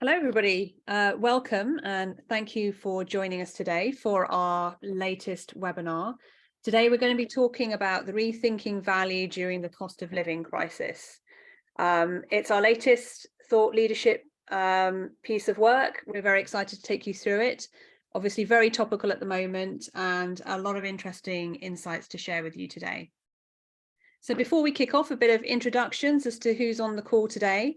Hello, everybody. Welcome and thank you for joining us today for our latest webinar. Today, we're going to be talking about the rethinking value during the cost of living crisis. It's our latest thought leadership piece of work. We're very excited to take you through it. Obviously, very topical at the moment and a lot of interesting insights to share with you today. So before we kick off, a bit of introductions as to who's on the call today.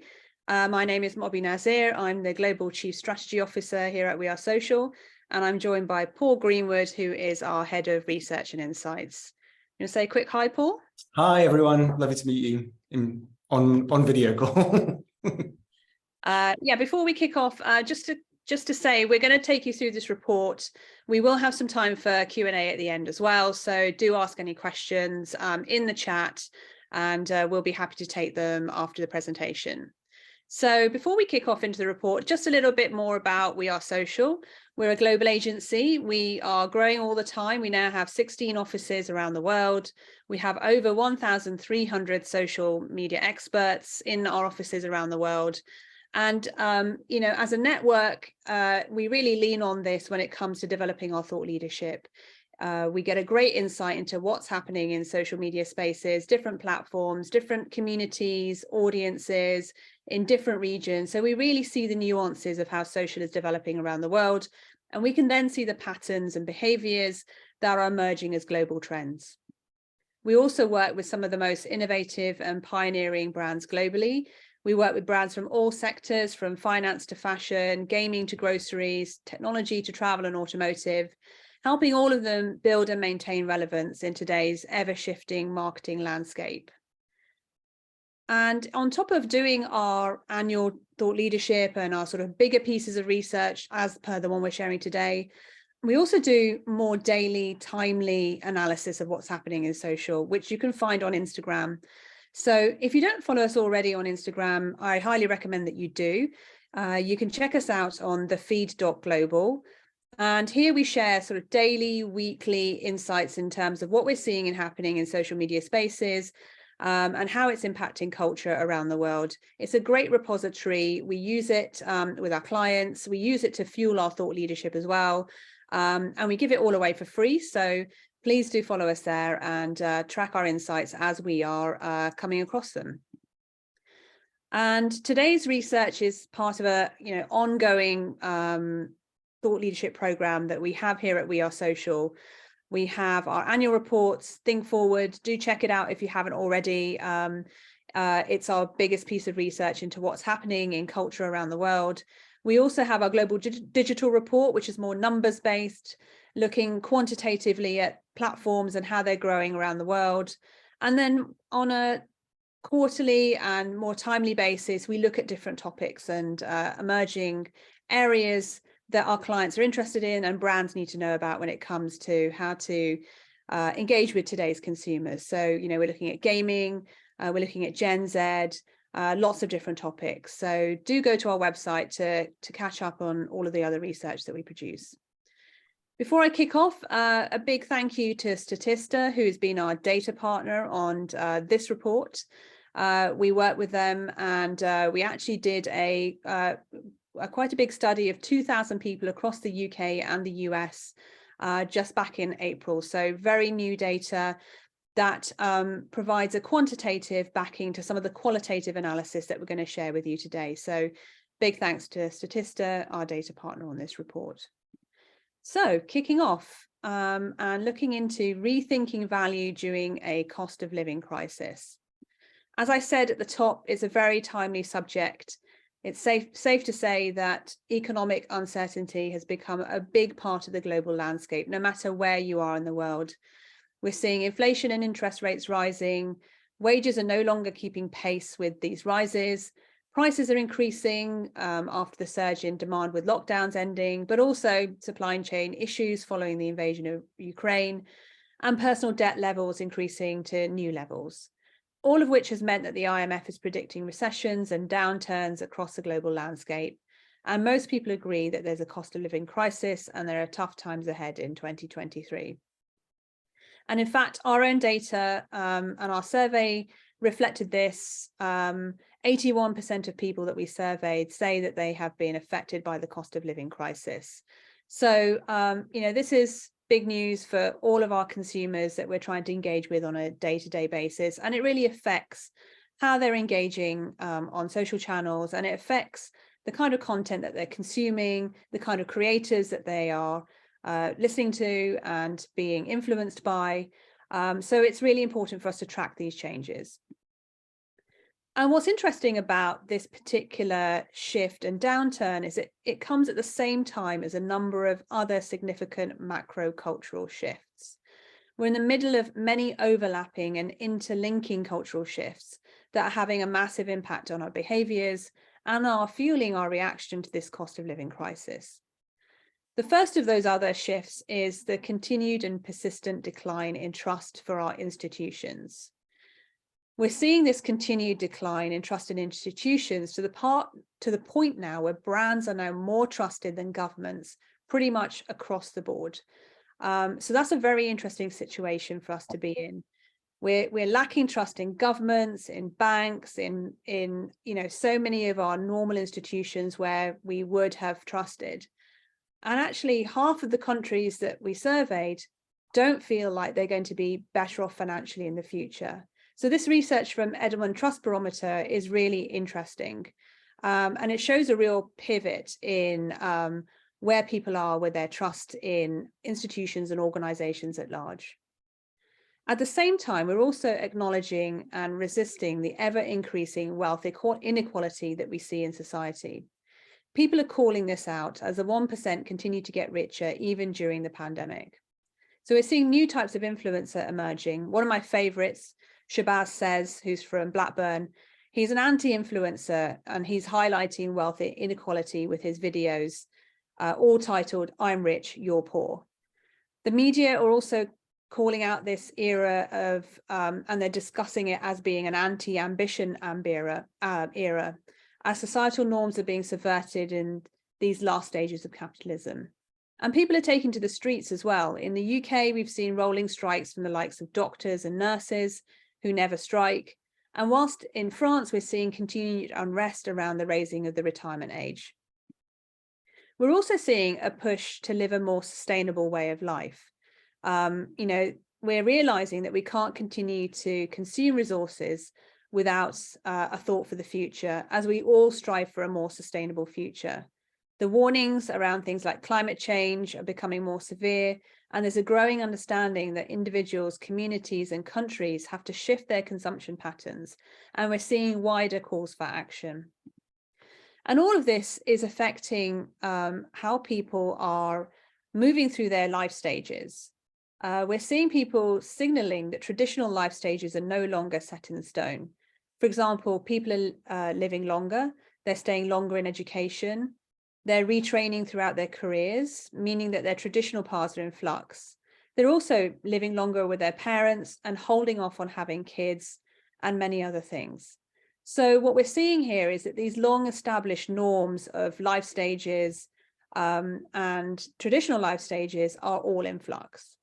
My name is Mobbie Nazir. I'm the Global Chief Strategy Officer here at We Are Social, and I'm joined by Paul Greenwood, who is our Head of Research and Insights. You want to say a quick hi, Paul? Hi, everyone. Lovely to meet you on video call. Yeah, before we kick off, just to say, we're going to take you through this report. We will have some time for Q&A at the end as well, so do ask any questions in the chat, and we'll be happy to take them after the presentation. So before we kick off into the report, just a little bit more about We Are Social. We're a global agency. We are growing all the time. We now have 16 offices around the world. We have over 1,300 social media experts in our offices around the world. And, you know, as a network, we really lean on this when it comes to developing our thought leadership. We get a great insight into what's happening in social media spaces, different platforms, different communities, audiences in different regions. So we really see the nuances of how social is developing around the world. And we can then see the patterns and behaviors that are emerging as global trends. We also work with some of the most innovative and pioneering brands globally. We work with brands from all sectors, from finance to fashion, gaming to groceries, technology to travel and automotive, helping all of them build and maintain relevance in today's ever-shifting marketing landscape. And on top of doing our annual thought leadership and our sort of bigger pieces of research, as per the one we're sharing today, we also do more daily, timely analysis of what's happening in social, which you can find on Instagram. So if you don't follow us already on Instagram, I highly recommend that you do. You can check us out on thefeed.global. And here we share sort of daily, weekly insights in terms of what we're seeing and happening in social media spaces and how it's impacting culture around the world. It's a great repository. We use it with our clients. We use it to fuel our thought leadership as well. And we give it all away for free. So please do follow us there and track our insights as we are coming across them. And today's research is part of a ongoing thought leadership program that we have here at We Are Social. We have our annual reports, Think Forward. Do check it out if you haven't already. It's our biggest piece of research into what's happening in culture around the world. We also have our global digital report, which is more numbers based, looking quantitatively at platforms and how they're growing around the world. And then on a quarterly and more timely basis, we look at different topics and emerging areas that our clients are interested in and brands need to know about when it comes to how to engage with today's consumers. So, you know, we're looking at gaming, we're looking at Gen Z, lots of different topics. So do go to our website to catch up on all of the other research that we produce. Before I kick off, a big thank you to Statista, who's been our data partner on this report. We work with them and we actually did quite a big study of 2,000 people across the UK and the US just back in April. So very new data that provides a quantitative backing to some of the qualitative analysis that we're going to share with you today. So big thanks to Statista, our data partner on this report. So kicking off and looking into rethinking value during a cost of living crisis. As I said at the top, it's a very timely subject. It's safe to say that economic uncertainty has become a big part of the global landscape, no matter where you are in the world. We're seeing inflation and interest rates rising. Wages are no longer keeping pace with these rises. Prices are increasing after the surge in demand with lockdowns ending, but also supply chain issues following the invasion of Ukraine and personal debt levels increasing to new levels. All of which has meant that the IMF is predicting recessions and downturns across the global landscape. And most people agree that there's a cost of living crisis and there are tough times ahead in 2023. And in fact, our own data and our survey reflected this. 81% of people that we surveyed say that they have been affected by the cost of living crisis. So, this is big news for all of our consumers that we're trying to engage with on a day-to-day basis. And it really affects how they're engaging on social channels, and it affects the kind of content that they're consuming, the kind of creators that they are listening to and being influenced by. So it's really important for us to track these changes. And what's interesting about this particular shift and downturn is it comes at the same time as a number of other significant macro cultural shifts. We're in the middle of many overlapping and interlinking cultural shifts that are having a massive impact on our behaviours and are fueling our reaction to this cost of living crisis. The first of those other shifts is the continued and persistent decline in trust for our institutions. We're seeing this continued decline in trust in institutions to the point now where brands are now more trusted than governments pretty much across the board. So that's a very interesting situation for us to be in. We're lacking trust in governments, in banks, in so many of our normal institutions where we would have trusted. And actually, half of the countries that we surveyed don't feel like they're going to be better off financially in the future. So this research from Edelman Trust Barometer is really interesting. And it shows a real pivot in where people are with their trust in institutions and organizations at large. At the same time, we're also acknowledging and resisting the ever-increasing wealth inequality that we see in society. People are calling this out as the 1% continue to get richer even during the pandemic. So we're seeing new types of influencer emerging. One of my favorites, Shabazz Says, who's from Blackburn, he's an anti-influencer and he's highlighting wealth inequality with his videos, all titled, "I'm rich, you're poor." The media are also calling out this era of, and they're discussing it as being an anti-ambition era, as societal norms are being subverted in these last stages of capitalism. And people are taking to the streets as well. In the UK, we've seen rolling strikes from the likes of doctors and nurses who never strike. And whilst in France, we're seeing continued unrest around the raising of the retirement age. We're also seeing a push to live a more sustainable way of life. We're realizing that we can't continue to consume resources without a thought for the future, as we all strive for a more sustainable future. The warnings around things like climate change are becoming more severe, and there's a growing understanding that individuals, communities, and countries have to shift their consumption patterns, and we're seeing wider calls for action. And all of this is affecting how people are moving through their life stages. We're seeing people signaling that traditional life stages are no longer set in stone. For example, people are living longer, they're staying longer in education, they're retraining throughout their careers, meaning that their traditional paths are in flux. They're also living longer with their parents and holding off on having kids and many other things. So what we're seeing here is that these long established norms of life stages and traditional life stages are all in flux.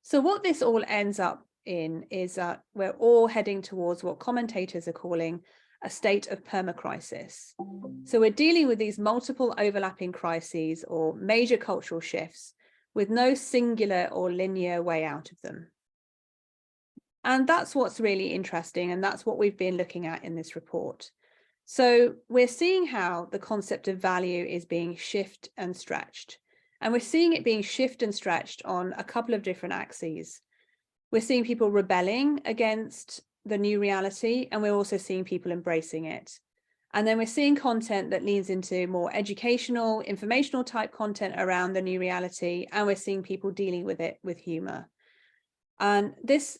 So what this all ends up in is that we're all heading towards what commentators are calling a state of permacrisis. So we're dealing with these multiple overlapping crises or major cultural shifts with no singular or linear way out of them. And that's what's really interesting, and that's what we've been looking at in this report. So we're seeing how the concept of value is being shifted and stretched. And we're seeing it being shifted and stretched on a couple of different axes. We're seeing people rebelling against the new reality, and we're also seeing people embracing it. And then we're seeing content that leans into more educational, informational type content around the new reality, and we're seeing people dealing with it with humor. And this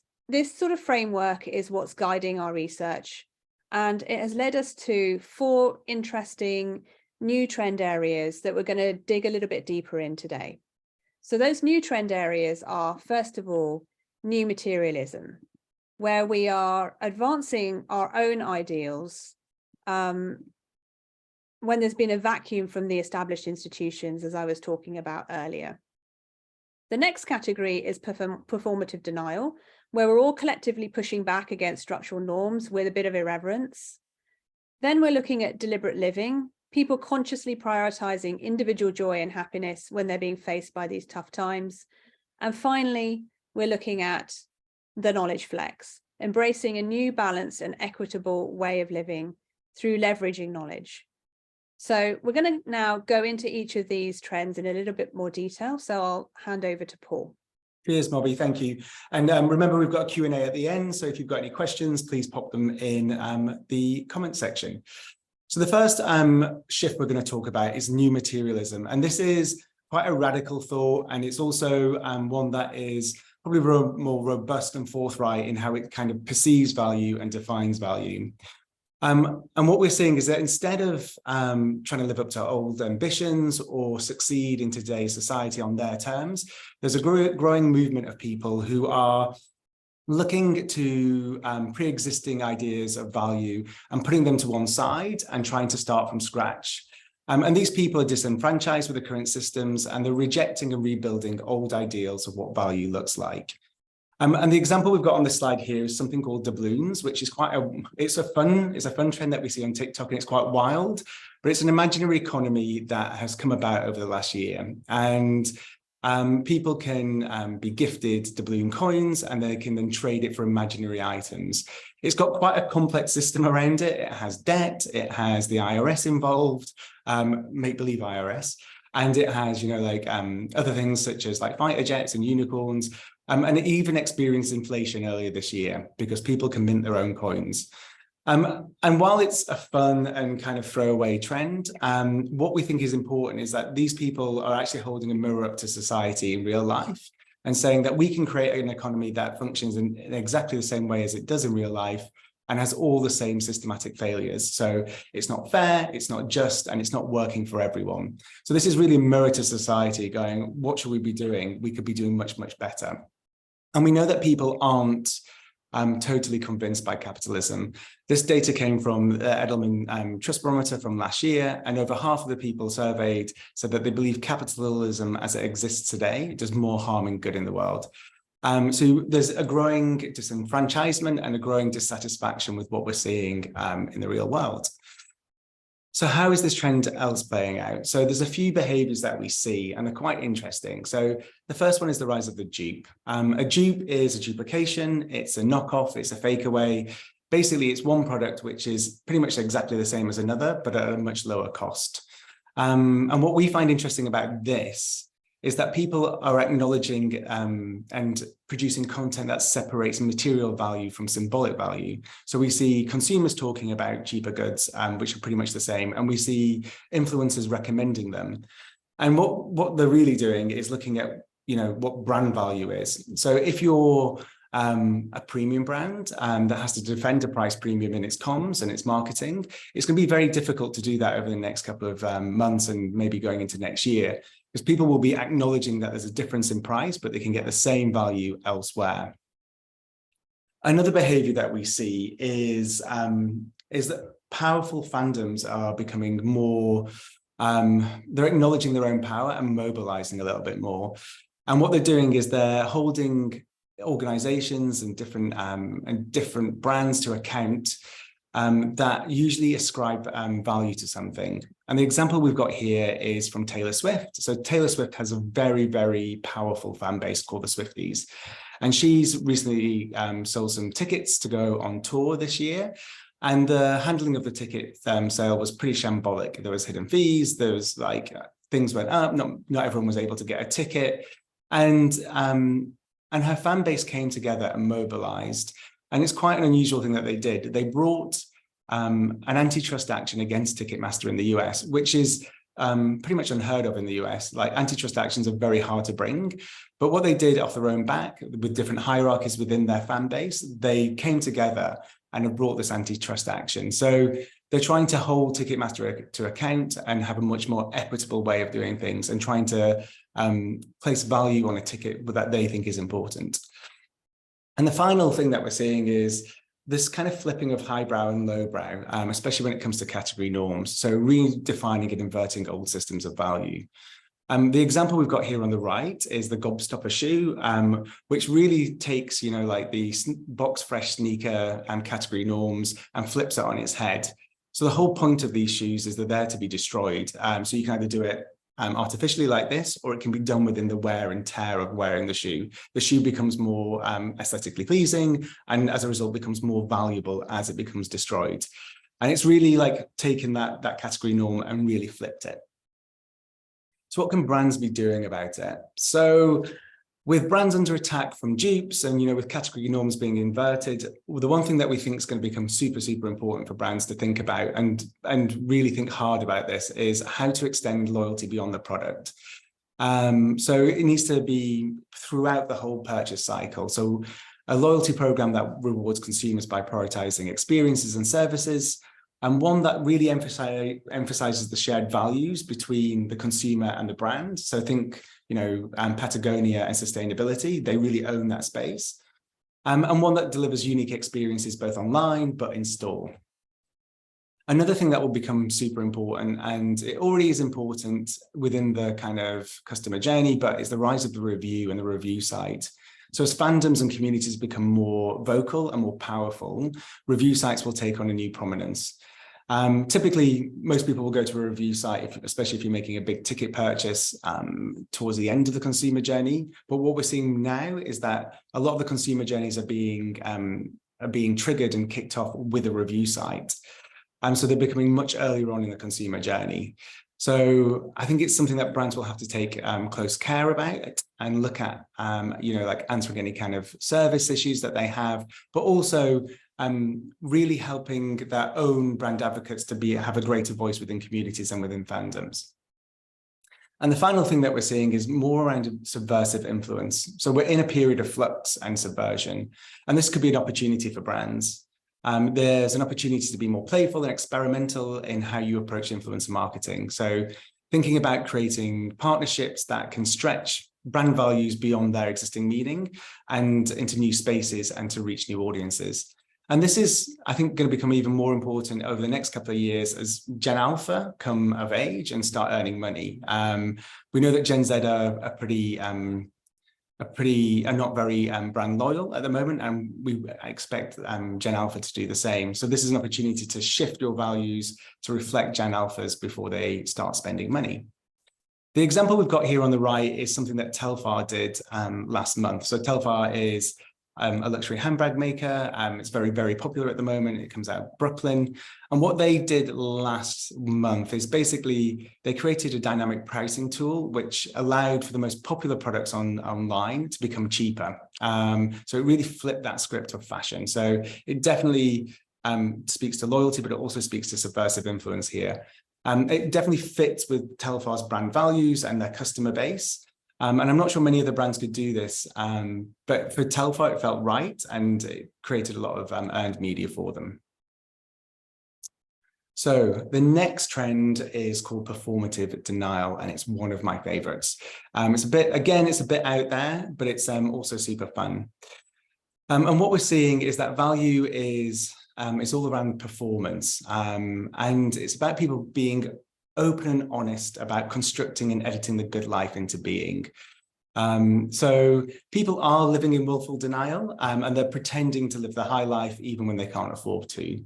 sort of framework is what's guiding our research, and it has led us to 4 interesting new trend areas that we're going to dig a little bit deeper in today. So those new trend areas are, first of all, new materialism, where we are advancing our own ideals when there's been a vacuum from the established institutions, as I was talking about earlier. The next category is performative denial, where we're all collectively pushing back against structural norms with a bit of irreverence. Then we're looking at deliberate living, people consciously prioritizing individual joy and happiness when they're being faced by these tough times. And finally, we're looking at the knowledge flex, embracing a new balanced and equitable way of living through leveraging knowledge. So we're going to now go into each of these trends in a little bit more detail. So I'll hand over to Paul. Cheers, Mobbie. Thank you. And remember, we've got a Q&A at the end. So if you've got any questions, please pop them in the comment section. So the first shift we're going to talk about is new materialism. And this is quite a radical thought. And it's also one that is probably more robust and forthright in how it kind of perceives value and defines value. And what we're seeing is that instead of trying to live up to old ambitions or succeed in today's society on their terms, there's a growing movement of people who are looking to pre-existing ideas of value and putting them to one side and trying to start from scratch. And these people are disenfranchised with the current systems, and they're rejecting and rebuilding old ideals of what value looks like. And the example we've got on the slide here is something called doubloons, which is it's a fun trend that we see on TikTok, and it's quite wild, but it's an imaginary economy that has come about over the last year. And people can be gifted doubloon coins, and they can then trade it for imaginary items. It's got quite a complex system around it. It has debt, it has the IRS involved, make-believe IRS, and it has, other things such as like fighter jets and unicorns. And it even experienced inflation earlier this year because people can mint their own coins. And while it's a fun and kind of throwaway trend, what we think is important is that these people are actually holding a mirror up to society in real life and saying that we can create an economy that functions in exactly the same way as it does in real life and has all the same systematic failures. So it's not fair, it's not just, and it's not working for everyone. So this is really a mirror to society going, what should we be doing? We could be doing much, much better. And we know that people aren't totally convinced by capitalism. This data came from the Edelman Trust Barometer from last year, and over half of the people surveyed said that they believe capitalism as it exists today does more harm than good in the world. So there's a growing disenfranchisement and a growing dissatisfaction with what we're seeing in the real world. So how is this trend else playing out? So there's a few behaviors that we see, and they're quite interesting. So the first one is the rise of the dupe. A dupe is a duplication, it's a knockoff, it's a fake away. Basically, it's one product which is pretty much exactly the same as another, but at a much lower cost. And what we find interesting about this is that people are acknowledging and producing content that separates material value from symbolic value. So we see consumers talking about cheaper goods, which are pretty much the same, and we see influencers recommending them. And what they're really doing is looking at, what brand value is. So if you're a premium brand that has to defend a price premium in its comms and its marketing, it's going to be very difficult to do that over the next couple of months and maybe going into next year, because people will be acknowledging that there's a difference in price, but they can get the same value elsewhere. Another behavior that we see is that powerful fandoms are becoming more, they're acknowledging their own power and mobilizing a little bit more. And what they're doing is they're holding organizations and different brands to account that usually ascribe value to something. And the example we've got here is from Taylor Swift. So Taylor Swift has a very, very powerful fan base called the Swifties. And she's recently sold some tickets to go on tour this year. And the handling of the ticket sale was pretty shambolic. There was hidden fees, there was things went up, not everyone was able to get a ticket. And her fan base came together and mobilized. And it's quite an unusual thing that they did. They brought an antitrust action against Ticketmaster in the US, which is pretty much unheard of in the US. Like, antitrust actions are very hard to bring. But what they did off their own back, with different hierarchies within their fan base, they came together and have brought this antitrust action. So they're trying to hold Ticketmaster to account and have a much more equitable way of doing things and trying to place value on a ticket that they think is important. And the final thing that we're seeing is this kind of flipping of highbrow and lowbrow, especially when it comes to category norms. So redefining and inverting old systems of value. The example we've got here on the right is the Gobstopper shoe, which really takes, like the box fresh sneaker category norms and flips it on its head. So the whole point of these shoes is they're there to be destroyed. So you can either do it artificially like this, or it can be done within the wear and tear of wearing the shoe. The shoe becomes more aesthetically pleasing, and as a result becomes more valuable as it becomes destroyed. And it's really like taken that category norm and really flipped it. So what can brands be doing about it? So with brands under attack from dupes and, with category norms being inverted, the one thing that we think is going to become super, super important for brands to think about and really think hard about this is how to extend loyalty beyond the product. So it needs to be throughout the whole purchase cycle. So a loyalty program that rewards consumers by prioritizing experiences and services, and one that really emphasizes the shared values between the consumer and the brand. So think, Patagonia and sustainability, they really own that space. And one that delivers unique experiences both online, but in store. Another thing that will become super important, and it already is important within the kind of customer journey, but is the rise of the review and the review site. So as fandoms and communities become more vocal and more powerful, review sites will take on a new prominence. Typically, most people will go to a review site, especially if you're making a big ticket purchase towards the end of the consumer journey. But what we're seeing now is that a lot of the consumer journeys are being triggered and kicked off with a review site. So they're becoming much earlier on in the consumer journey. So I think it's something that brands will have to take close care about and look at, like answering any kind of service issues that they have, but also really helping their own brand advocates to have a greater voice within communities and within fandoms. And the final thing that we're seeing is more around subversive influence. So we're in a period of flux and subversion, and this could be an opportunity for brands. There's an opportunity to be more playful and experimental in how you approach influencer marketing. So thinking about creating partnerships that can stretch brand values beyond their existing meaning and into new spaces and to reach new audiences. And this is, I think, going to become even more important over the next couple of years as Gen Alpha come of age and start earning money. We know that Gen Z are not very brand loyal at the moment, and we expect Gen Alpha to do the same. So this is an opportunity to shift your values to reflect Gen Alphas before they start spending money. The example we've got here on the right is something that Telfar did last month. So Telfar is a luxury handbag maker. It's very, very popular at the moment. It comes out of Brooklyn. And what they did last month is basically they created a dynamic pricing tool, which allowed for the most popular products online to become cheaper. So it really flipped that script of fashion. So it definitely speaks to loyalty, but it also speaks to subversive influence here. It definitely fits with Telfar's brand values and their customer base. And I'm not sure many other brands could do this, but for Telfar, it felt right, and it created a lot of earned media for them. So the next trend is called performative denial, and it's one of my favorites. It's a bit out there, but it's also super fun. And what we're seeing is that value is it's all around performance, and it's about people being open and honest about constructing and editing the good life into being. So people are living in willful denial, and they're pretending to live the high life even when they can't afford to.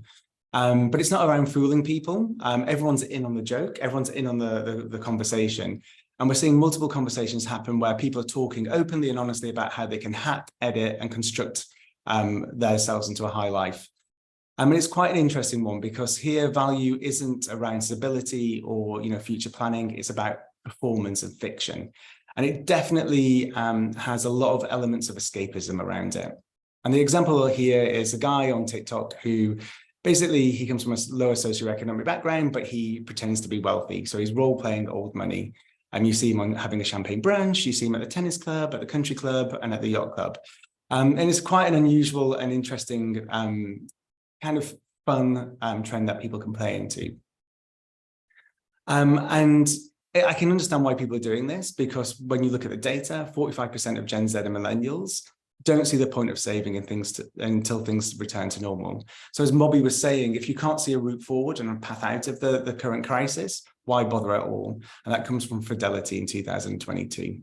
But it's not around fooling people. Everyone's in on the joke. Everyone's in on the conversation. And we're seeing multiple conversations happen where people are talking openly and honestly about how they can hack, edit, and construct themselves into a high life. It's quite an interesting one because here value isn't around stability or future planning. It's about performance and fiction. And it definitely has a lot of elements of escapism around it. And the example here is a guy on TikTok who basically he comes from a lower socioeconomic background, but he pretends to be wealthy. So he's role-playing old money. And you see him having a champagne brunch, you see him at the tennis club, at the country club, and at the yacht club. And it's quite an unusual and interesting kind of fun trend that people can play into. And I can understand why people are doing this, because when you look at the data, 45% of Gen Z are millennials, don't see the point of saving until things return to normal. So as Mobbie was saying, if you can't see a route forward and a path out of the current crisis, why bother at all? And that comes from Fidelity in 2022.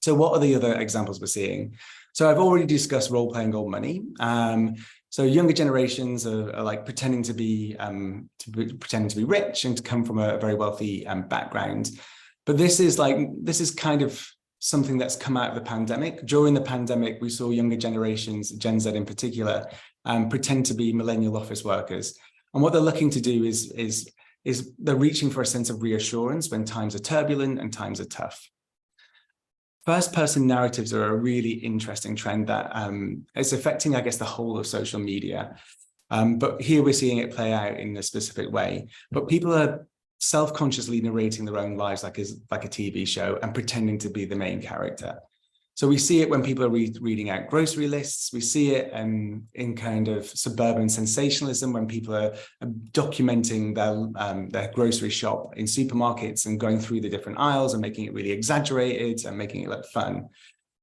So what are the other examples we're seeing? So I've already discussed role-playing old money. So younger generations are like pretending to be rich and to come from a very wealthy background. But this is kind of something that's come out of the pandemic. During the pandemic, we saw younger generations, Gen Z in particular, pretend to be millennial office workers. And what they're looking to do is they're reaching for a sense of reassurance when times are turbulent and times are tough. First-person narratives are a really interesting trend that is affecting, I guess, the whole of social media. But here we're seeing it play out in a specific way. But people are self-consciously narrating their own lives like a TV show and pretending to be the main character. So we see it when people are reading out grocery lists. We see it in kind of suburban sensationalism when people are documenting their grocery shop in supermarkets and going through the different aisles and making it really exaggerated and making it look fun.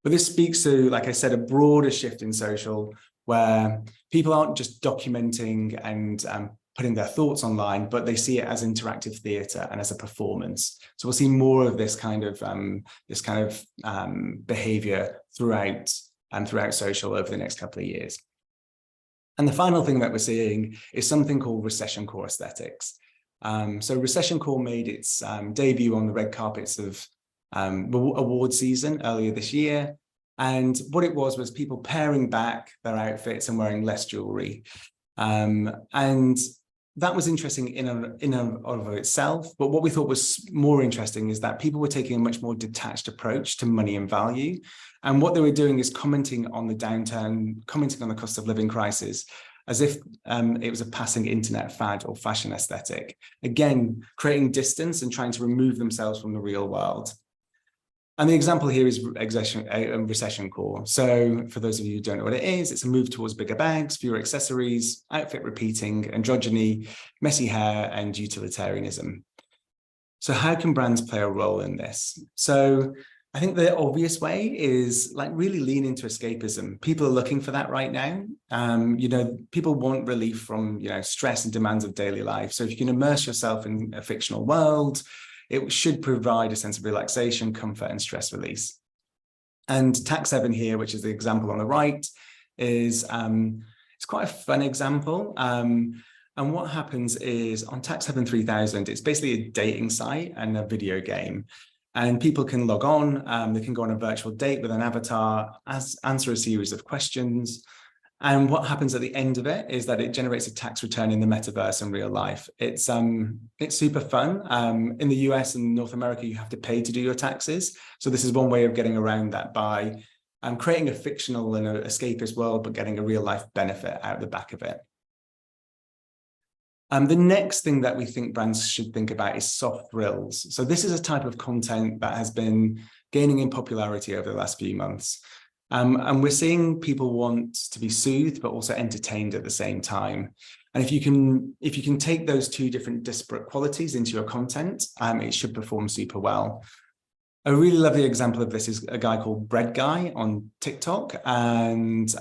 But this speaks to, like I said, a broader shift in social where people aren't just documenting and putting their thoughts online, but they see it as interactive theatre and as a performance. So we'll see more of this kind of behaviour throughout social over the next couple of years. And the final thing that we're seeing is something called recession core aesthetics. So recession core made its debut on the red carpets of award season earlier this year. And what it was people paring back their outfits and wearing less jewelry. And that was interesting in and of itself. But what we thought was more interesting is that people were taking a much more detached approach to money and value. And what they were doing is commenting on the downturn, commenting on the cost of living crisis, as if it was a passing internet fad or fashion aesthetic. Again, creating distance and trying to remove themselves from the real world. And the example here is recession core. So for those of you who don't know what it is, it's a move towards bigger bags, fewer accessories, outfit repeating, androgyny, messy hair, and utilitarianism. So how can brands play a role in this? So I think the obvious way is like really lean into escapism. People are looking for that right now. People want relief from, stress and demands of daily life. So if you can immerse yourself in a fictional world, it should provide a sense of relaxation, comfort, and stress release. And Tax 7 here, which is the example on the right, is it's quite a fun example. And what happens is on Tax 7 3000, it's basically a dating site and a video game. And people can log on, they can go on a virtual date with an avatar, answer a series of questions. And what happens at the end of it is that it generates a tax return in the metaverse in real life. It's super fun. In the US and North America, you have to pay to do your taxes. So this is one way of getting around that by creating a fictional and an escapist world, but getting a real life benefit out the back of it. The next thing that we think brands should think about is soft thrills. So this is a type of content that has been gaining in popularity over the last few months. And we're seeing people want to be soothed, but also entertained at the same time. And if you can take those two different disparate qualities into your content, it should perform super well. A really lovely example of this is a guy called Bread Guy on TikTok. And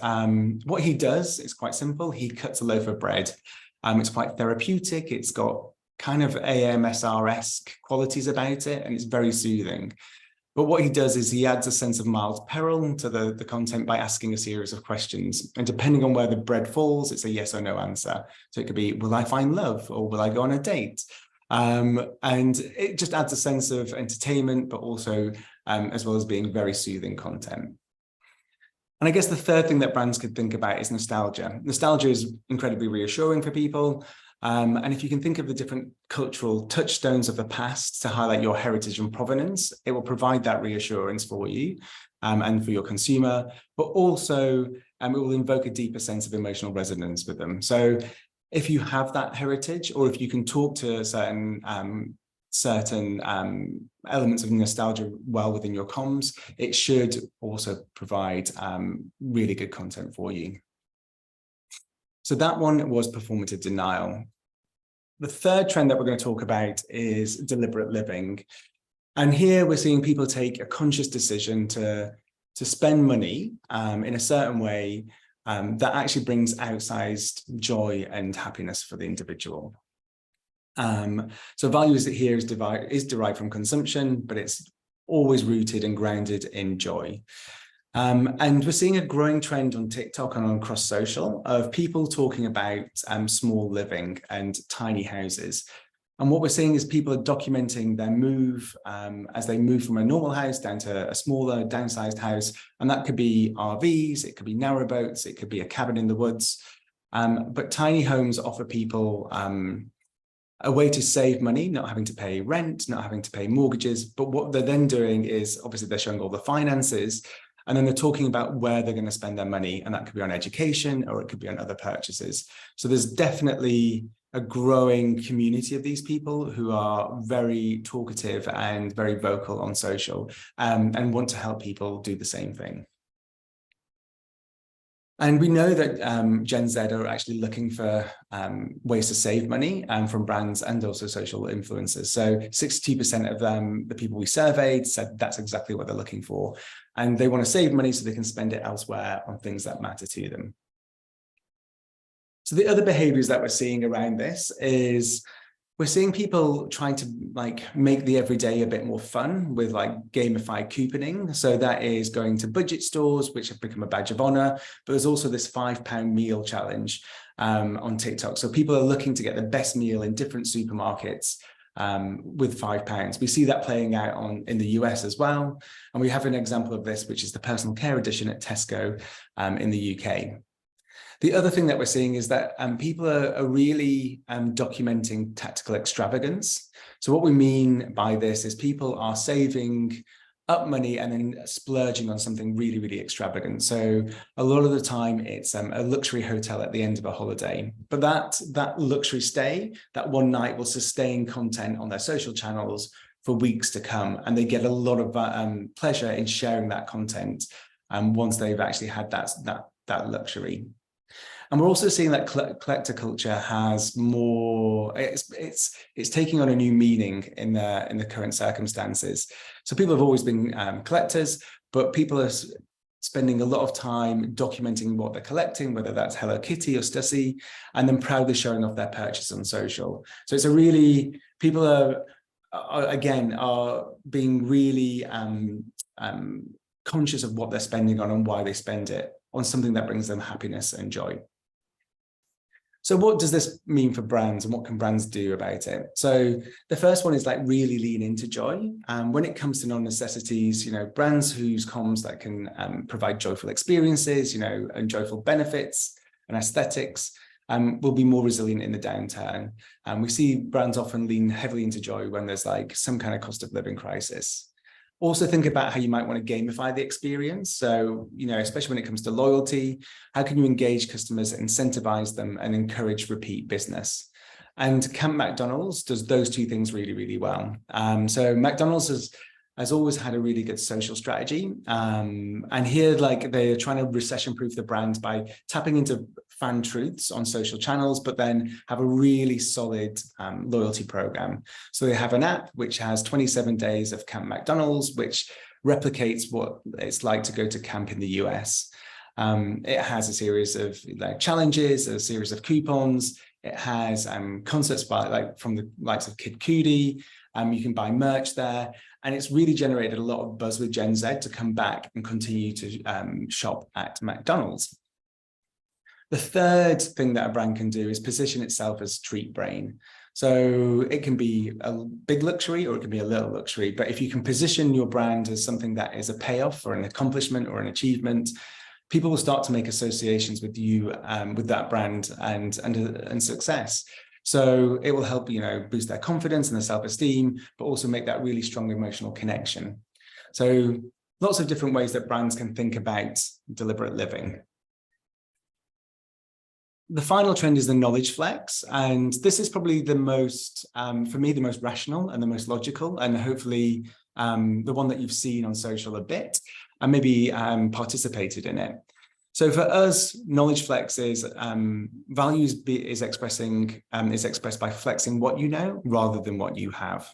what he does is quite simple. He cuts a loaf of bread. It's quite therapeutic. It's got kind of AMSR-esque qualities about it, and it's very soothing. But what he does is he adds a sense of mild peril to the content by asking a series of questions. And depending on where the bread falls, it's a yes or no answer. So it could be, will I find love? Or will I go on a date? And it just adds a sense of entertainment, but also as well as being very soothing content. And I guess the third thing that brands could think about is nostalgia. Nostalgia is incredibly reassuring for people. And if you can think of the different cultural touchstones of the past to highlight your heritage and provenance, it will provide that reassurance for you and for your consumer, but also it will invoke a deeper sense of emotional resonance with them. So if you have that heritage, or if you can talk to certain elements of nostalgia well within your comms, it should also provide really good content for you. So that one was performative denial. The third trend that we're going to talk about is deliberate living. And here we're seeing people take a conscious decision to to spend money in a certain way that actually brings outsized joy and happiness for the individual. So values here is derived from consumption, but it's always rooted and grounded in joy. And we're seeing a growing trend on TikTok and on cross social of people talking about small living and tiny houses. And what we're seeing is people are documenting their move as they move from a normal house down to a smaller downsized house. And that could be RVs, it could be narrowboats, it could be a cabin in the woods. But tiny homes offer people a way to save money, not having to pay rent, not having to pay mortgages. But what they're then doing is obviously they're showing all the finances, and then they're talking about where they're going to spend their money. And that could be on education or it could be on other purchases. So there's definitely a growing community of these people who are very talkative and very vocal on social and want to help people do the same thing. And we know that Gen Z are actually looking for ways to save money from brands and also social influencers. So 62% of the people we surveyed said that's exactly what they're looking for. And they want to save money so they can spend it elsewhere on things that matter to them. So the other behaviors that we're seeing around this is we're seeing people trying to make the everyday a bit more fun with gamified couponing. So that is going to budget stores, which have become a badge of honor, but there's also this £5 meal challenge on TikTok. So people are looking to get the best meal in different supermarkets with £5. We see that playing out in the US as well. And we have an example of this, which is the personal care edition at Tesco in the UK. The other thing that we're seeing is that people are really documenting tactical extravagance. So what we mean by this is people are saving up money and then splurging on something really, really extravagant. So a lot of the time it's a luxury hotel at the end of a holiday, but that luxury stay, that one night will sustain content on their social channels for weeks to come. And they get a lot of pleasure in sharing that content once they've actually had that luxury. And we're also seeing that collector culture has more, it's taking on a new meaning in the current circumstances. So people have always been collectors, but people are spending a lot of time documenting what they're collecting, whether that's Hello Kitty or Stussy, and then proudly showing off their purchase on social. So it's people are being really conscious of what they're spending on and why they spend it on something that brings them happiness and joy. So what does this mean for brands and what can brands do about it? So the first one is really lean into joy. When it comes to non-necessities, brands whose comms that can provide joyful experiences, and joyful benefits and aesthetics will be more resilient in the downturn. We see brands often lean heavily into joy when there's some kind of cost of living crisis. Also think about how you might want to gamify the experience. So, especially when it comes to loyalty, how can you engage customers, incentivize them, and encourage repeat business? And Camp McDonald's does those two things really, really well. So McDonald's has always had a really good social strategy. And here, they're trying to recession-proof the brand by tapping into fan truths on social channels, but then have a really solid loyalty program. So they have an app which has 27 days of Camp McDonald's, which replicates what it's like to go to camp in the US. It has a series of challenges, a series of coupons. It has concerts from the likes of Kid Cudi. You can buy merch there. And it's really generated a lot of buzz with Gen Z to come back and continue to shop at McDonald's. The third thing that a brand can do is position itself as treat brain. So it can be a big luxury or it can be a little luxury. But if you can position your brand as something that is a payoff or an accomplishment or an achievement, people will start to make associations with you, with that brand and success. So it will help, boost their confidence and their self-esteem, but also make that really strong emotional connection. So lots of different ways that brands can think about deliberate living. The final trend is the knowledge flex. And this is probably the most, for me, the most rational and the most logical, and hopefully the one that you've seen on social a bit and maybe participated in it. So for us, knowledge flex is values is expressed by flexing what you know rather than what you have.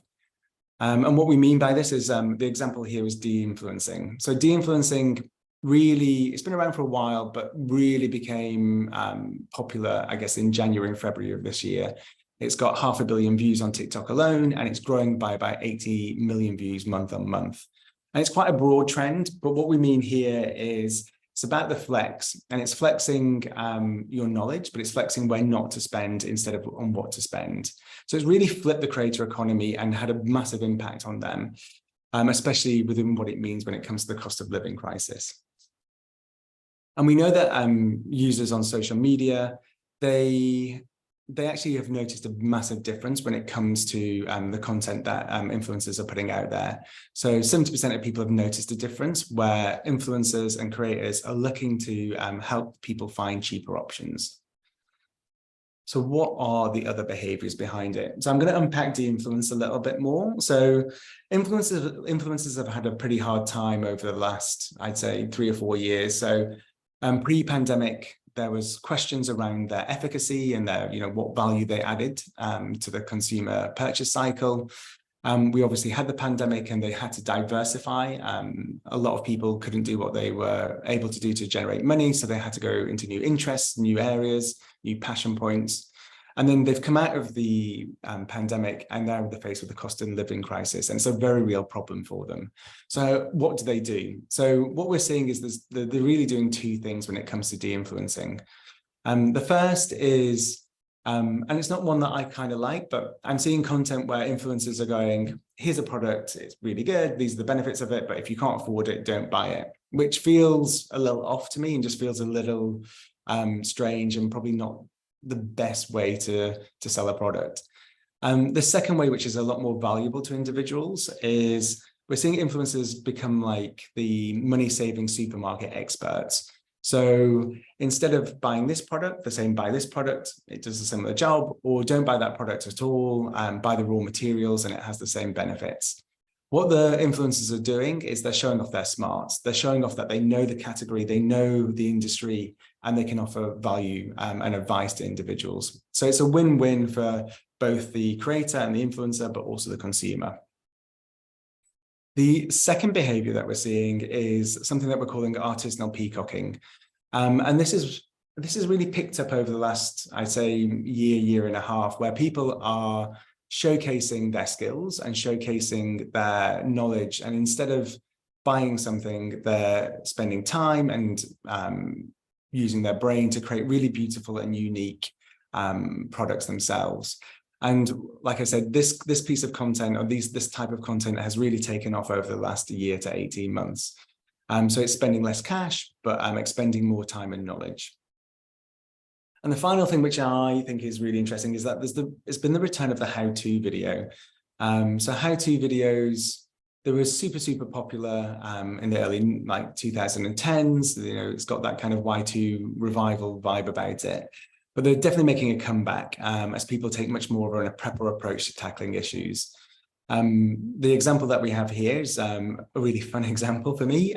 And what we mean by this is the example here is de-influencing. So de-influencing really, it's been around for a while, but really became popular, I guess, in January and February of this year. It's got 500 million views on TikTok alone, and it's growing by about 80 million views month on month. And it's quite a broad trend, but what we mean here is it's about the flex, and it's flexing your knowledge, but it's flexing where not to spend instead of on what to spend. So it's really flipped the creator economy and had a massive impact on them, especially within what it means when it comes to the cost of living crisis. And we know that users on social media, they actually have noticed a massive difference when it comes to the content that influencers are putting out there. So 70% of people have noticed a difference where influencers and creators are looking to help people find cheaper options. So what are the other behaviors behind it? So I'm going to unpack de-influence a little bit more. So influencers have had a pretty hard time over the last, I'd say, 3 or 4 years. So pre-pandemic, there was questions around their efficacy and their, what value they added to the consumer purchase cycle. We obviously had the pandemic and they had to diversify. A lot of people couldn't do what they were able to do to generate money, so they had to go into new interests, new areas, new passion points. And then they've come out of the pandemic and they're faced with the cost of living crisis. And it's a very real problem for them. So what do? So what we're seeing is they're really doing 2 things when it comes to de-influencing. The first is, and it's not one that I kind of like, but I'm seeing content where influencers are going, here's a product, it's really good, these are the benefits of it, but if you can't afford it, don't buy it, which feels a little off to me and just feels a little strange and probably not the best way to sell a product. The second way, which is a lot more valuable to individuals, is we're seeing influencers become like the money-saving supermarket experts. So instead of buying this product, they're saying buy this product, it does a similar job, or don't buy that product at all, buy the raw materials and it has the same benefits. What the influencers are doing is they're showing off their smarts. They're showing off that they know the category, they know the industry, and they can offer value and advice to individuals. So it's a win-win for both the creator and the influencer, but also the consumer. The second behavior that we're seeing is something that we're calling artisanal peacocking. And this is really picked up over the last, I'd say, year and a half, where people are showcasing their skills and showcasing their knowledge. And instead of buying something, they're spending time and using their brain to create really beautiful and unique products themselves. And like I said, this piece of content, or this type of content, has really taken off over the last year to 18 months. So it's spending less cash, but expending more time and knowledge. And the final thing, which I think is really interesting, is that it's been the return of the how-to video. So how-to videos, they were super popular in the early 2010s. It's got that kind of Y2 revival vibe about it. But they're definitely making a comeback as people take much more of a prepper approach to tackling issues. The example that we have here is a really fun example for me.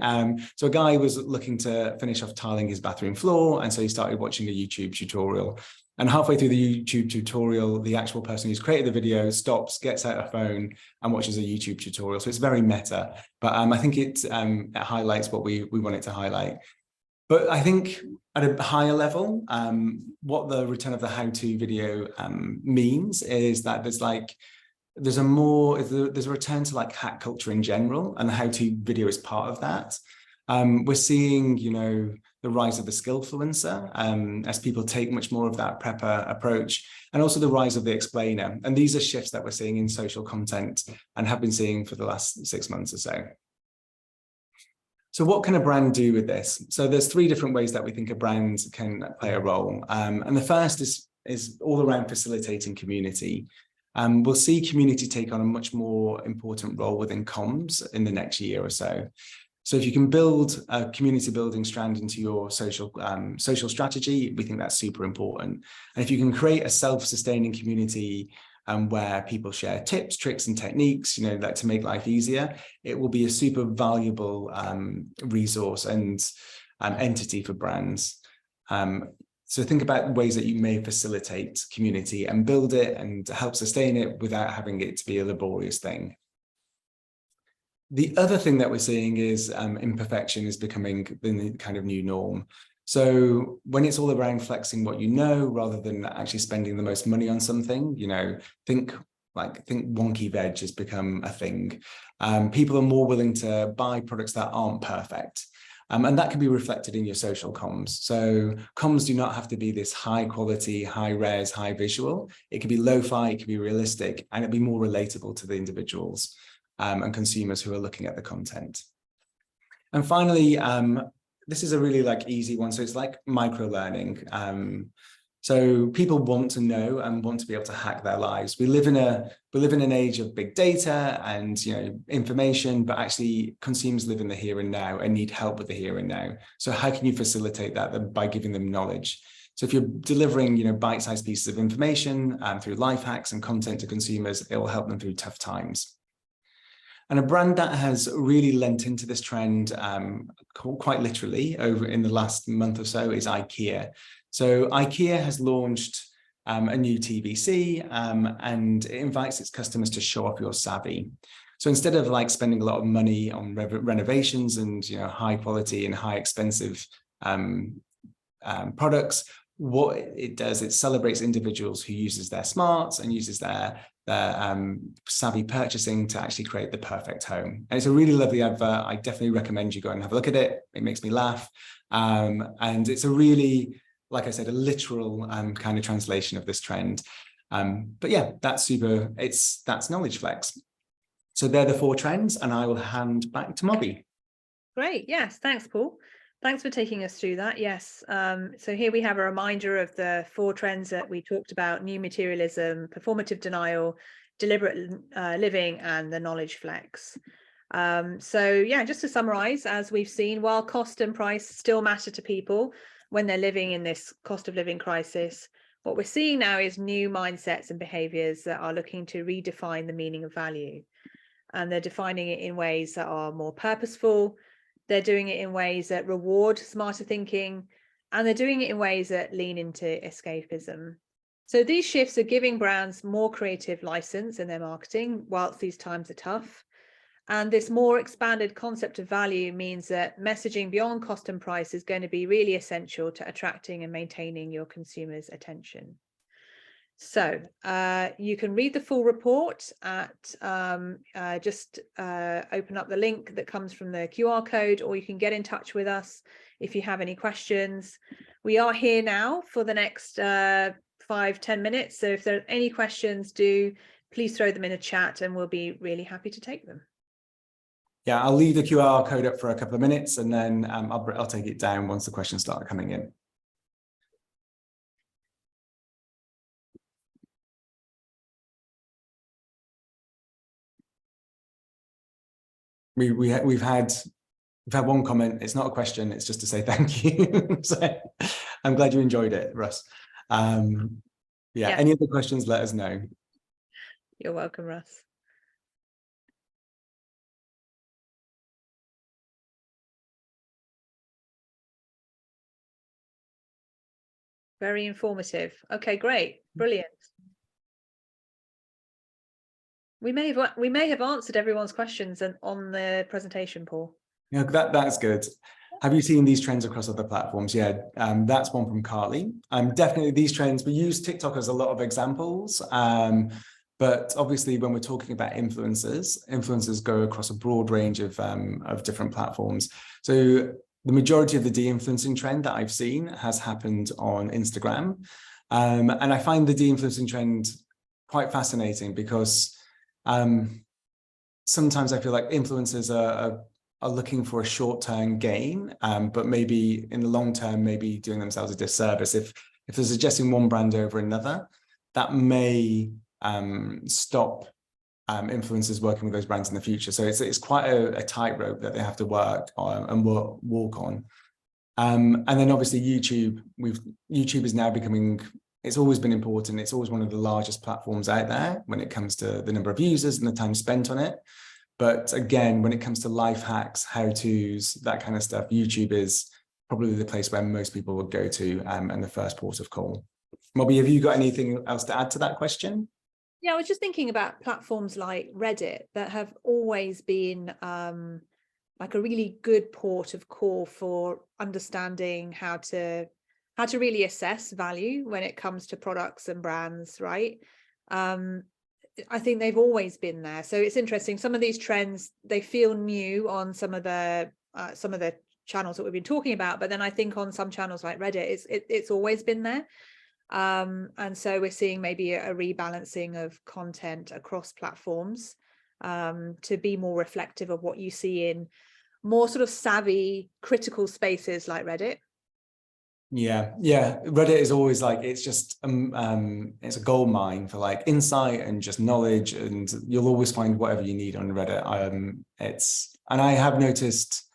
So a guy was looking to finish off tiling his bathroom floor, and so he started watching a YouTube tutorial. And halfway through the YouTube tutorial, the actual person who's created the video stops, gets out a phone, and watches a YouTube tutorial. So it's very meta, but I think it highlights what we want it to highlight. But I think at a higher level, what the return of the how-to video means is that there's a return to like hack culture in general, and the how-to video is part of that. We're seeing, the rise of the skillfluencer as people take much more of that prepper approach, and also the rise of the explainer. And these are shifts that we're seeing in social content and have been seeing for the last 6 months or so. So what can a brand do with this? So there's 3 different ways that we think a brand can play a role. And the first is all around facilitating community. We'll see community take on a much more important role within comms in the next year or so. So if you can build a community building strand into your social strategy, we think that's super important. And if you can create a self-sustaining community where people share tips, tricks, and techniques, that to make life easier, it will be a super valuable resource and entity for brands. So think about ways that you may facilitate community and build it and help sustain it without having it to be a laborious thing. The other thing that we're seeing is imperfection is becoming the kind of new norm. So when it's all around flexing what you know, rather than actually spending the most money on something, you know, think wonky veg has become a thing. People are more willing to buy products that aren't perfect. And that can be reflected in your social comms. So comms do not have to be this high quality, high res, high visual. It can be lo-fi, it can be realistic, and it'd be more relatable to the individuals and consumers who are looking at the content. And finally, this is a really easy one. So it's like micro learning. So people want to know and want to be able to hack their lives. We live in an age of big data and information, but actually consumers live in the here and now and need help with the here and now. So how can you facilitate that by giving them knowledge? So if you're delivering bite-sized pieces of information through life hacks and content to consumers, it will help them through tough times. And a brand that has really lent into this trend quite literally over in the last month or so is IKEA. So IKEA has launched a new TVC and it invites its customers to show off your savvy. So instead of spending a lot of money on renovations and high quality and high expensive products, what it does, it celebrates individuals who uses their smarts and uses their savvy purchasing to actually create the perfect home. And it's a really lovely advert. I definitely recommend you go and have a look at it. It makes me laugh. And it's a really, like I said, a literal kind of translation of this trend. But yeah, that's knowledge flex. So they're the 4 trends, and I will hand back to Mobbie. Great. Yes. Thanks, Paul. Thanks for taking us through that. Yes. So here we have a reminder of the 4 trends that we talked about: new materialism, performative denial, deliberate living, and the knowledge flex. So yeah, just to summarize, as we've seen, while cost and price still matter to people when they're living in this cost of living crisis, what we're seeing now is new mindsets and behaviors that are looking to redefine the meaning of value. And they're defining it in ways that are more purposeful. They're doing it in ways that reward smarter thinking, and they're doing it in ways that lean into escapism. So these shifts are giving brands more creative license in their marketing whilst these times are tough. And this more expanded concept of value means that messaging beyond cost and price is going to be really essential to attracting and maintaining your consumers' attention. So you can read the full report at just open up the link that comes from the QR code, or you can get in touch with us if you have any questions. We are here now for the next 5-10 minutes. So if there are any questions, please throw them in a chat and we'll be really happy to take them. Yeah, I'll leave the QR code up for a couple of minutes and then I'll take it down once the questions start coming in. We've had one comment. It's not a question, it's just to say thank you. So I'm glad you enjoyed it, Russ. Yeah, any other questions, let us know. You're welcome, Russ. Very informative. Okay, great. Brilliant. We may have answered everyone's questions on the presentation, Paul. Yeah, that's good. Have you seen these trends across other platforms? Yeah, that's one from Carly. Definitely these trends, we use TikTok as a lot of examples, but obviously when we're talking about influencers go across a broad range of different platforms. So the majority of the de-influencing trend that I've seen has happened on Instagram. And I find the de-influencing trend quite fascinating because sometimes I feel like influencers are looking for a short-term gain, but maybe in the long term, maybe doing themselves a disservice. If they're suggesting one brand over another, that may stop influencers working with those brands in the future. So it's quite a tightrope that they have to work on and walk on. And then obviously YouTube is now becoming, it's always been important. It's always one of the largest platforms out there when it comes to the number of users and the time spent on it. But again, when it comes to life hacks, how-tos, that kind of stuff, YouTube is probably the place where most people would go to and the first port of call. Mobbie, have you got anything else to add to that question? Yeah, I was just thinking about platforms like Reddit that have always been like a really good port of call for understanding how to really assess value when it comes to products and brands, right? I think they've always been there. So it's interesting. Some of these trends, they feel new on some of the channels that we've been talking about, but then I think on some channels like Reddit, it's always been there. And so we're seeing maybe a rebalancing of content across platforms to be more reflective of what you see in more sort of savvy, critical spaces like Reddit. Yeah, Reddit is always like, it's just it's a gold mine for like insight and just knowledge, and you'll always find whatever you need on Reddit. And I have noticed,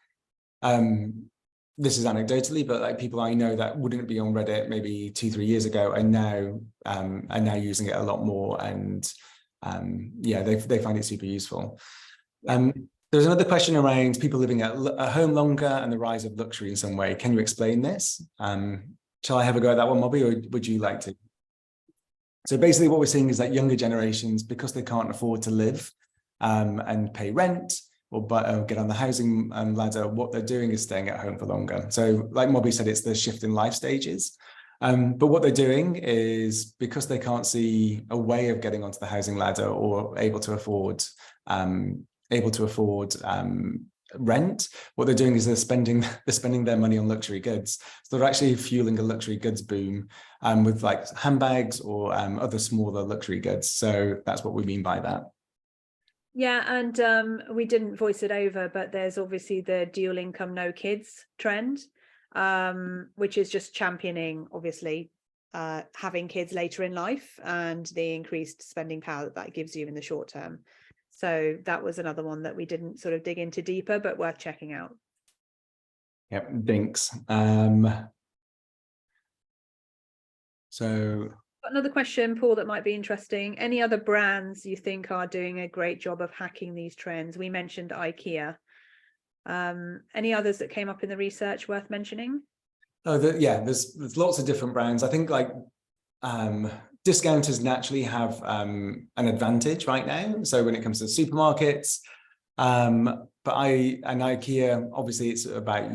this is anecdotally, but like people I know that wouldn't be on Reddit maybe 2-3 years ago are now using it a lot more, and yeah, they find it super useful. There's another question around people living at home longer and the rise of luxury in some way. Can you explain this? Shall I have a go at that one, Mobbie, or would you like to? So basically what we're seeing is that younger generations, because they can't afford to live and pay rent or get on the housing ladder, what they're doing is staying at home for longer. So like Mobbie said, it's the shift in life stages. But what they're doing is, because they can't see a way of getting onto the housing ladder or able to afford rent, what they're doing is they're spending their money on luxury goods. So they're actually fueling a luxury goods boom with like handbags or other smaller luxury goods. So that's what we mean by that. Yeah, and we didn't voice it over, but there's obviously the dual income, no kids trend, which is just championing, obviously, having kids later in life and the increased spending power that gives you in the short term. So that was another one that we didn't sort of dig into deeper, but worth checking out. Yep, thanks. So another question, Paul, that might be interesting. Any other brands you think are doing a great job of hacking these trends? We mentioned IKEA. Any others that came up in the research worth mentioning? Oh, yeah, there's lots of different brands. I think like discounters naturally have an advantage right now. So when it comes to supermarkets, but IKEA, obviously it's about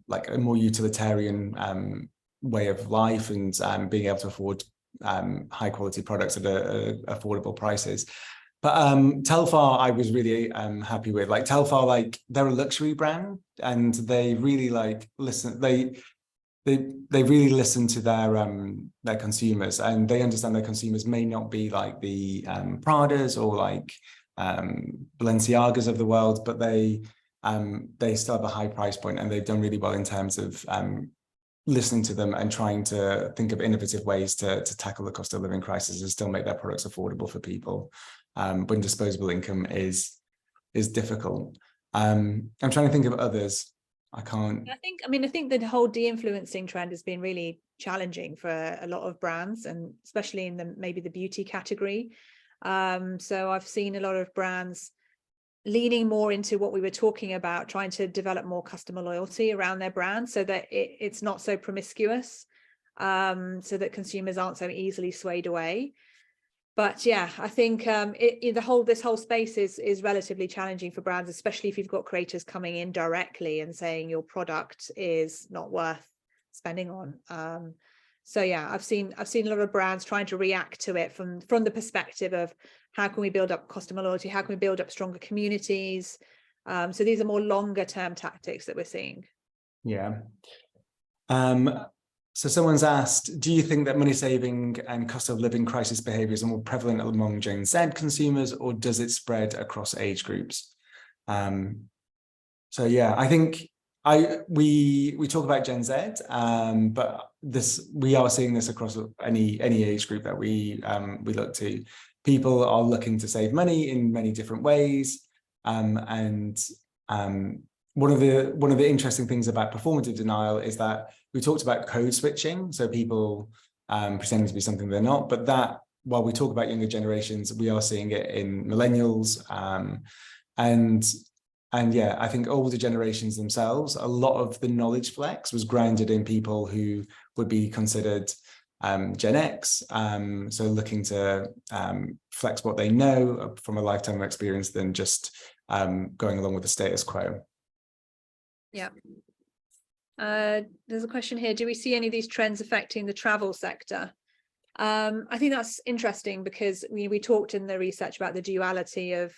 like a more utilitarian way of life and being able to afford high quality products at affordable prices. But Telfar, I was really happy with. Like Telfar, like they're a luxury brand, and they really like listen. They really listen to their consumers, and they understand their consumers may not be like the Pradas or like Balenciagas of the world, but they still have a high price point, and they've done really well in terms of listening to them and trying to think of innovative ways to tackle the cost of living crisis and still make their products affordable for people when disposable income is difficult. I'm trying to think of others. I think the whole de-influencing trend has been really challenging for a lot of brands, and especially in maybe the beauty category. So I've seen a lot of brands leaning more into what we were talking about, trying to develop more customer loyalty around their brand so that it's not so promiscuous, so that consumers aren't so easily swayed away. But yeah, I think this whole space is relatively challenging for brands, especially if you've got creators coming in directly and saying your product is not worth spending on. So yeah, I've seen a lot of brands trying to react to it from the perspective of how can we build up customer loyalty, how can we build up stronger communities. So these are more longer term tactics that we're seeing. Yeah. So someone's asked, do you think that money saving and cost of living crisis behaviors are more prevalent among Gen Z consumers, or does it spread across age groups? So yeah, I think we talk about Gen Z, but we are seeing this across any age group that we look to. People are looking to save money in many different ways, and one of the interesting things about performative denial is that we talked about code switching, so people pretending to be something they're not. But that, while we talk about younger generations, we are seeing it in millennials, and yeah, I think older generations themselves, a lot of the knowledge flex was grounded in people who would be considered Gen X, so looking to flex what they know from a lifetime of experience than just going along with the status quo. Yeah. There's a question here. Do we see any of these trends affecting the travel sector? I think that's interesting because we talked in the research about the duality of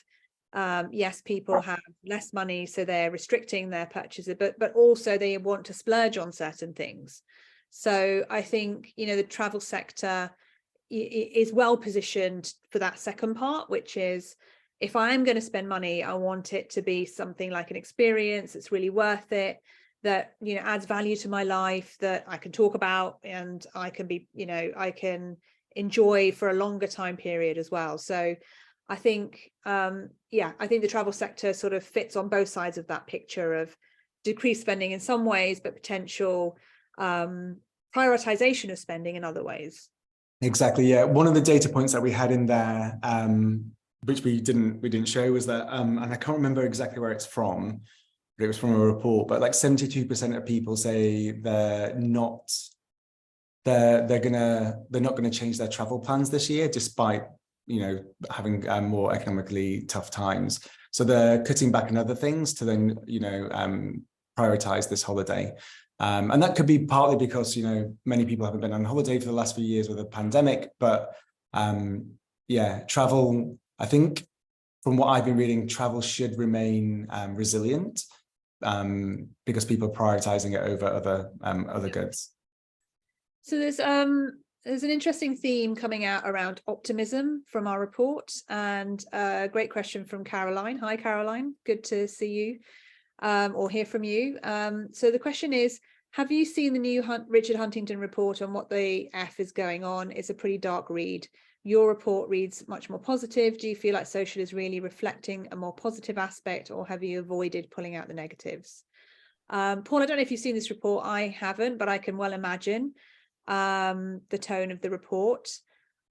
yes, people have less money, so they're restricting their purchases, but also they want to splurge on certain things. So I think, the travel sector is well positioned for that second part, which is, if I'm going to spend money, I want it to be something like an experience that's really worth it, that adds value to my life, that I can talk about and I can be, I can enjoy for a longer time period as well. So I think I think the travel sector sort of fits on both sides of that picture of decreased spending in some ways, but potential prioritization of spending in other ways. Exactly. Yeah. One of the data points that we had in there, which we didn't show, was that, and I can't remember exactly where it's from, but it was from a report. But like 72% of people say they're not gonna change their travel plans this year, despite having more economically tough times. So they're cutting back on other things to then prioritize this holiday. And that could be partly because many people haven't been on holiday for the last few years with the pandemic, but travel, I think from what I've been reading, travel should remain resilient because people are prioritizing it over other goods. So there's an interesting theme coming out around optimism from our report, and a great question from Caroline. Hi, Caroline. Good to see you or hear from you. So the question is, have you seen the new Richard Huntington report on what the F is going on? It's a pretty dark read. Your report reads much more positive. Do you feel like social is really reflecting a more positive aspect, or have you avoided pulling out the negatives? Paul, I don't know if you've seen this report. I haven't, but I can well imagine the tone of the report.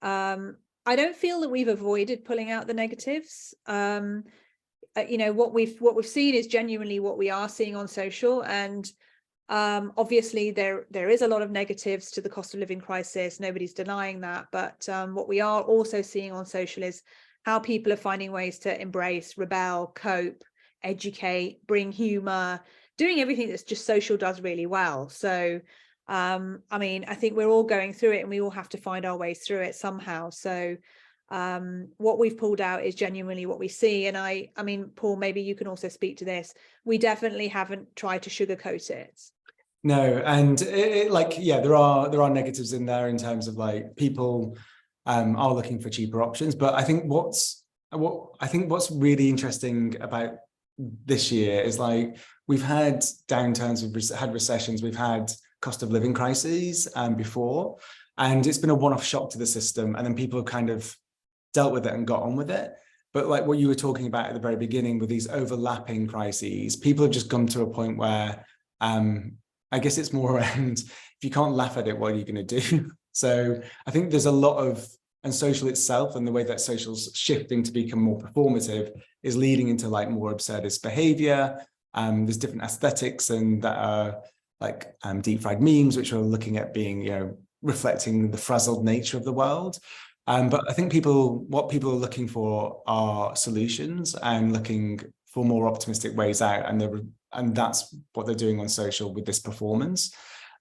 I don't feel that we've avoided pulling out the negatives. What we've seen is genuinely what we are seeing on social, and obviously there is a lot of negatives to the cost of living crisis. Nobody's denying that, but what we are also seeing on social is how people are finding ways to embrace, rebel, cope, educate, bring humor, doing everything that's just social does really well. So I think we're all going through it, and we all have to find our ways through it somehow. So what we've pulled out is genuinely what we see. And I mean, Paul, maybe you can also speak to this. We definitely haven't tried to sugarcoat it. No, and there are negatives in there in terms of like people are looking for cheaper options. But I think what's really interesting about this year is like we've had downturns, we've had recessions, we've had cost of living crises before, and it's been a one-off shock to the system, and then people have kind of dealt with it and got on with it. But like what you were talking about at the very beginning with these overlapping crises, people have just come to a point where I guess it's more around, if you can't laugh at it, what are you going to do? So I think there's a lot of, and social itself and the way that social's shifting to become more performative is leading into like more absurdist behavior. There's different aesthetics and that are like deep fried memes, which are looking at being, reflecting the frazzled nature of the world. But I think what people are looking for are solutions and looking for more optimistic ways out. And that's what they're doing on social with this performance.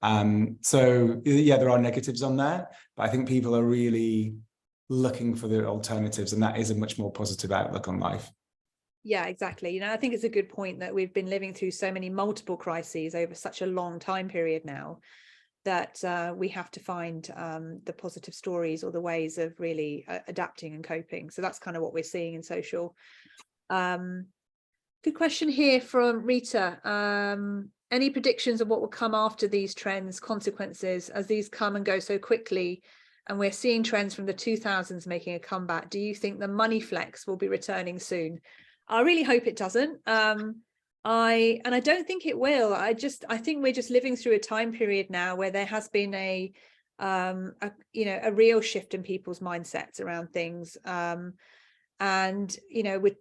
So yeah, there are negatives on there, but I think people are really looking for the alternatives, and that is a much more positive outlook on life. Yeah, exactly. I think it's a good point that we've been living through so many multiple crises over such a long time period now that we have to find the positive stories or the ways of really adapting and coping. So that's kind of what we're seeing in social. Good question here from Rita. Any predictions of what will come after these trends, consequences, as these come and go so quickly, and we're seeing trends from the 2000s making a comeback? Do you think the money flex will be returning soon? I really hope it doesn't. I don't think it will. I think we're just living through a time period now where there has been a real shift in people's mindsets around things. And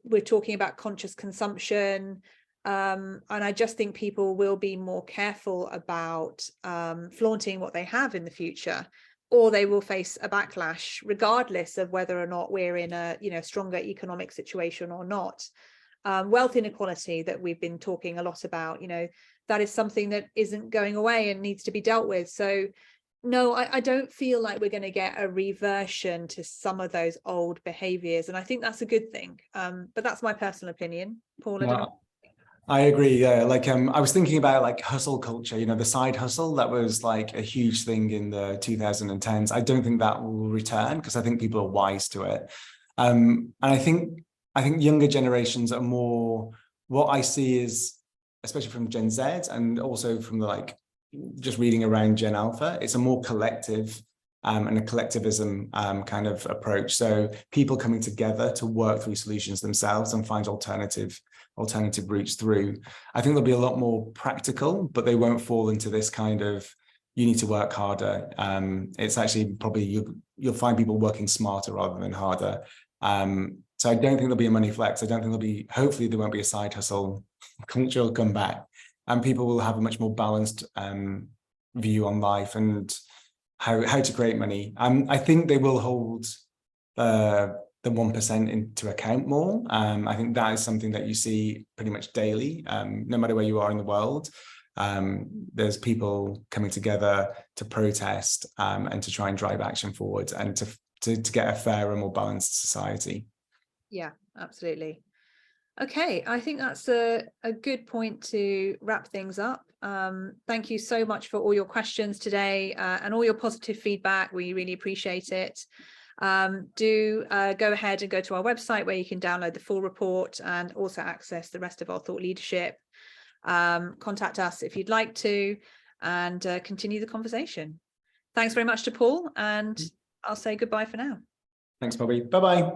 we're talking about conscious consumption, and I just think people will be more careful about flaunting what they have in the future. or they will face a backlash, regardless of whether or not we're in a stronger economic situation or not. Wealth inequality that we've been talking a lot about, that is something that isn't going away and needs to be dealt with. So no, I don't feel like we're going to get a reversion to some of those old behaviors, and I think that's a good thing. But that's my personal opinion. Paul, I don't know. I agree. Yeah, like I was thinking about like hustle culture, the side hustle that was like a huge thing in the 2010s. I don't think that will return because I think people are wise to it. And I think younger generations are more, what I see is, especially from Gen Z and also from the just reading around Gen Alpha, it's a more collective and a collectivism kind of approach. So people coming together to work through solutions themselves and find alternative routes through. I think they'll be a lot more practical, but they won't fall into this kind of, you need to work harder. It's actually probably, you'll find people working smarter rather than harder. So I don't think there'll be a money flex. I don't think there'll be, hopefully there won't be a side hustle. Culture will come back and people will have a much more balanced view on life and how to create money. I think they will hold the 1% into account more. I think that is something that you see pretty much daily, no matter where you are in the world. There's people coming together to protest and to try and drive action forward and to get a fairer and more balanced society. Yeah, absolutely. Okay, I think that's a good point to wrap things up. Thank you so much for all your questions today and all your positive feedback. We really appreciate it. Do go ahead and go to our website where you can download the full report and also access the rest of our thought leadership. Contact us if you'd like to and continue the conversation. Thanks very much to Paul, and I'll say goodbye for now. Thanks, Mobbie. Bye-bye.